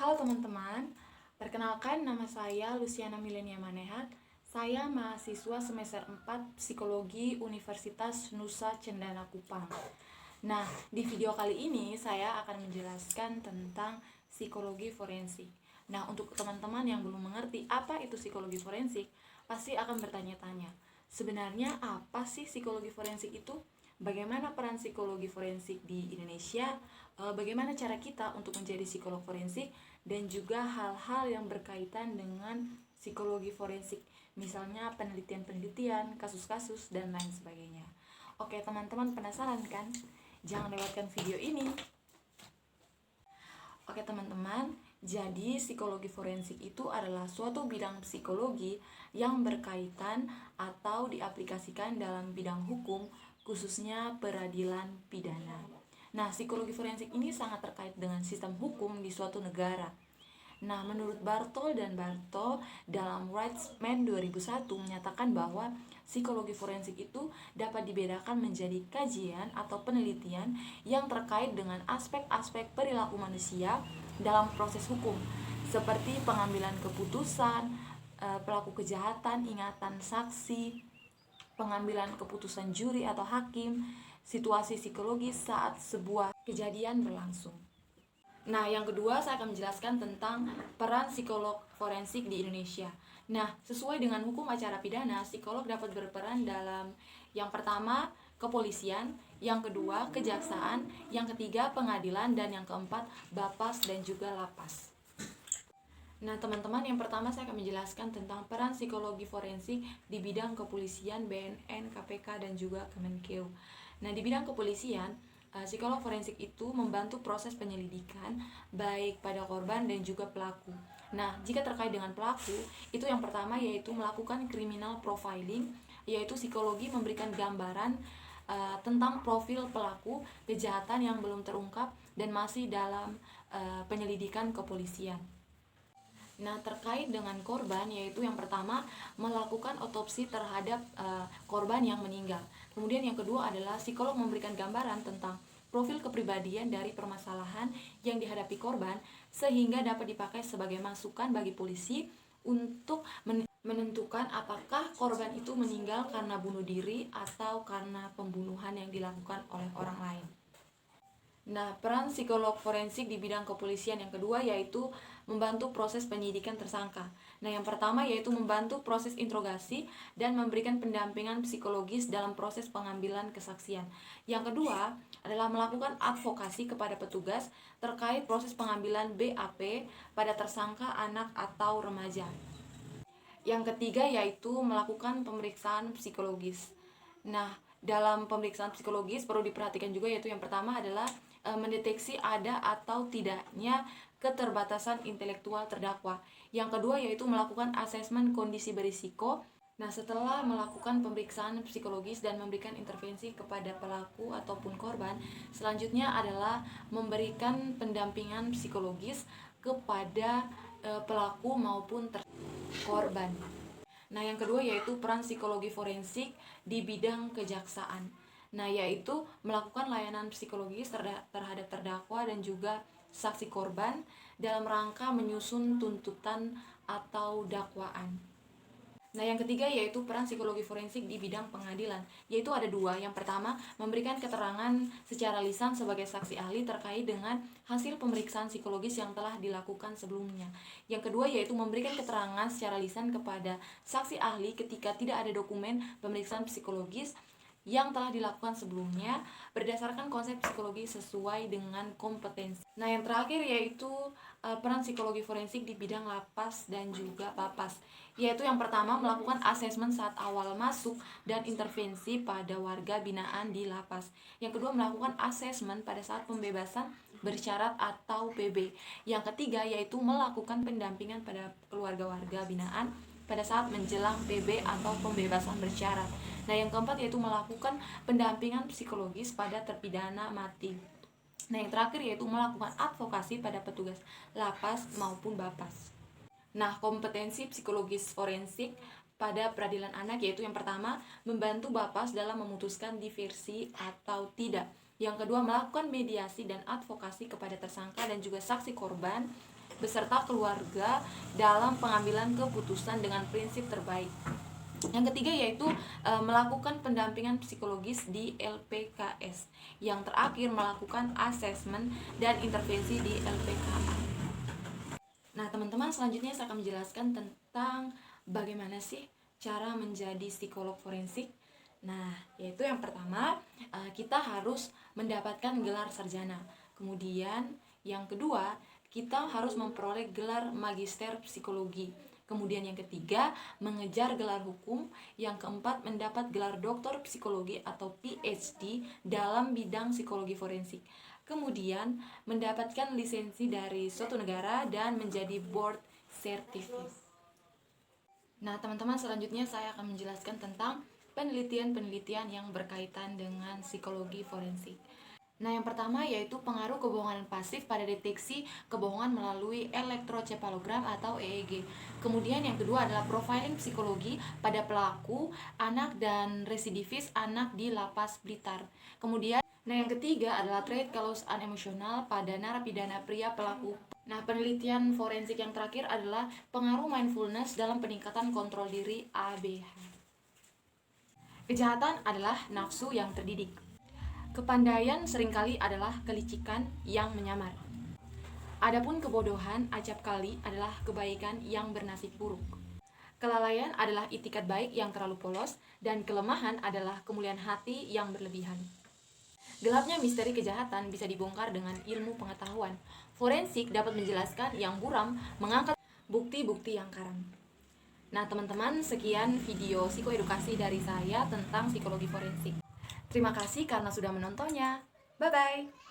Halo teman-teman, perkenalkan nama saya Luciana Milenia Manehat. Saya mahasiswa semester 4 Psikologi Universitas Nusa Cendana Kupang. Nah, di video kali ini saya akan menjelaskan tentang psikologi forensik. Nah, untuk teman-teman yang belum mengerti apa itu psikologi forensik, pasti akan bertanya-tanya, sebenarnya apa sih psikologi forensik itu? Bagaimana peran psikologi forensik di Indonesia? Bagaimana cara kita untuk menjadi psikolog forensik? Dan juga hal-hal yang berkaitan dengan psikologi forensik, misalnya penelitian-penelitian, kasus-kasus, dan lain sebagainya. Oke, teman-teman penasaran kan? Jangan lewatkan video ini. Oke teman-teman, jadi psikologi forensik itu adalah suatu bidang psikologi yang berkaitan atau diaplikasikan dalam bidang hukum, khususnya peradilan pidana. Nah, psikologi forensik ini sangat terkait dengan sistem hukum di suatu negara. Nah, menurut Bartol dan Bartol dalam Wrightsman 2001 menyatakan bahwa psikologi forensik itu dapat dibedakan menjadi kajian atau penelitian yang terkait dengan aspek-aspek perilaku manusia dalam proses hukum, seperti pengambilan keputusan, pelaku kejahatan, ingatan saksi, pengambilan keputusan juri atau hakim, situasi psikologis saat sebuah kejadian berlangsung. Nah, yang kedua saya akan menjelaskan tentang peran psikolog forensik di Indonesia. Nah, sesuai dengan hukum acara pidana, psikolog dapat berperan dalam yang pertama kepolisian, yang kedua kejaksaan, yang ketiga pengadilan, dan yang keempat Bapas dan juga Lapas. Nah, teman-teman, yang pertama saya akan menjelaskan tentang peran psikologi forensik di bidang kepolisian, BNN, KPK, dan juga Kemenkeu. Nah, di bidang kepolisian, psikolog forensik itu membantu proses penyelidikan baik pada korban dan juga pelaku. Nah, jika terkait dengan pelaku, itu yang pertama yaitu melakukan criminal profiling, yaitu psikologi memberikan gambaran tentang profil pelaku kejahatan yang belum terungkap dan masih dalam penyelidikan kepolisian. Nah, terkait dengan korban, yaitu yang pertama melakukan otopsi terhadap korban yang meninggal. Kemudian yang kedua adalah psikolog memberikan gambaran tentang profil kepribadian dari permasalahan yang dihadapi korban sehingga dapat dipakai sebagai masukan bagi polisi untuk menentukan apakah korban itu meninggal karena bunuh diri atau karena pembunuhan yang dilakukan oleh orang lain. Nah, peran psikolog forensik di bidang kepolisian yang kedua yaitu membantu proses penyidikan tersangka. Nah, yang pertama yaitu membantu proses interogasi dan memberikan pendampingan psikologis dalam proses pengambilan kesaksian. Yang kedua adalah melakukan advokasi kepada petugas terkait proses pengambilan BAP pada tersangka anak atau remaja. Yang ketiga yaitu melakukan pemeriksaan psikologis. Nah, dalam pemeriksaan psikologis perlu diperhatikan juga yaitu yang pertama adalah mendeteksi ada atau tidaknya keterbatasan intelektual terdakwa. Yang kedua yaitu melakukan asesmen kondisi berisiko. Nah, setelah melakukan pemeriksaan psikologis dan memberikan intervensi kepada pelaku ataupun korban, selanjutnya adalah memberikan pendampingan psikologis kepada pelaku maupun korban. Nah, yang kedua yaitu peran psikologi forensik di bidang kejaksaan. Nah, yaitu melakukan layanan psikologis terhadap terdakwa dan juga saksi korban dalam rangka menyusun tuntutan atau dakwaan. Nah, yang ketiga yaitu peran psikologi forensik di bidang pengadilan, yaitu ada dua. Yang pertama, memberikan keterangan secara lisan sebagai saksi ahli terkait dengan hasil pemeriksaan psikologis yang telah dilakukan sebelumnya. Yang kedua yaitu memberikan keterangan secara lisan kepada saksi ahli ketika tidak ada dokumen pemeriksaan psikologis yang telah dilakukan sebelumnya berdasarkan konsep psikologi sesuai dengan kompetensi. Nah, yang terakhir yaitu peran psikologi forensik di bidang lapas dan juga bapas, yaitu yang pertama melakukan asesmen saat awal masuk dan intervensi pada warga binaan di lapas. Yang kedua melakukan asesmen pada saat pembebasan bersyarat atau PB. Yang ketiga yaitu melakukan pendampingan pada keluarga warga binaan pada saat menjelang PB atau pembebasan bersyarat. Nah, yang keempat yaitu melakukan pendampingan psikologis pada terpidana mati. Nah, yang terakhir yaitu melakukan advokasi pada petugas lapas maupun bapas. Nah, kompetensi psikologis forensik pada peradilan anak yaitu yang pertama membantu bapas dalam memutuskan diversi atau tidak. Yang kedua melakukan mediasi dan advokasi kepada tersangka dan juga saksi korban. beserta keluarga dalam pengambilan keputusan dengan prinsip terbaik. Yang ketiga yaitu melakukan pendampingan psikologis di LPKS. Yang terakhir melakukan asesmen dan intervensi di LPKA. Nah, teman-teman, selanjutnya saya akan menjelaskan tentang bagaimana sih cara menjadi psikolog forensik. Nah, yaitu yang pertama, kita harus mendapatkan gelar sarjana. Kemudian, yang kedua, kita harus memperoleh gelar magister psikologi. Kemudian yang ketiga, mengejar gelar hukum. Yang keempat, mendapat gelar doktor psikologi atau PhD dalam bidang psikologi forensik. Kemudian, mendapatkan lisensi dari suatu negara dan menjadi board certified. Nah, teman-teman, selanjutnya saya akan menjelaskan tentang penelitian-penelitian yang berkaitan dengan psikologi forensik. Nah, yang pertama yaitu pengaruh kebohongan pasif pada deteksi kebohongan melalui elektrocefalogram atau EEG. Kemudian yang kedua adalah profiling psikologi pada pelaku, anak dan residivis anak di Lapas Blitar. Kemudian, yang ketiga adalah trait kelausan emosional pada narapidana pria pelaku. Nah, penelitian forensik yang terakhir adalah pengaruh mindfulness dalam peningkatan kontrol diri ABH. Kejahatan adalah nafsu yang terdidik. Kepandaian seringkali adalah kelicikan yang menyamar. Adapun kebodohan acapkali adalah kebaikan yang bernasib buruk. Kelalaian adalah itikat baik yang terlalu polos, dan kelemahan adalah kemuliaan hati yang berlebihan. Gelapnya misteri kejahatan bisa dibongkar dengan ilmu pengetahuan. Forensik dapat menjelaskan yang buram, mengangkat bukti-bukti yang karam. Nah, teman-teman, sekian video psikoedukasi dari saya tentang psikologi forensik. Terima kasih karena sudah menontonnya. Bye-bye.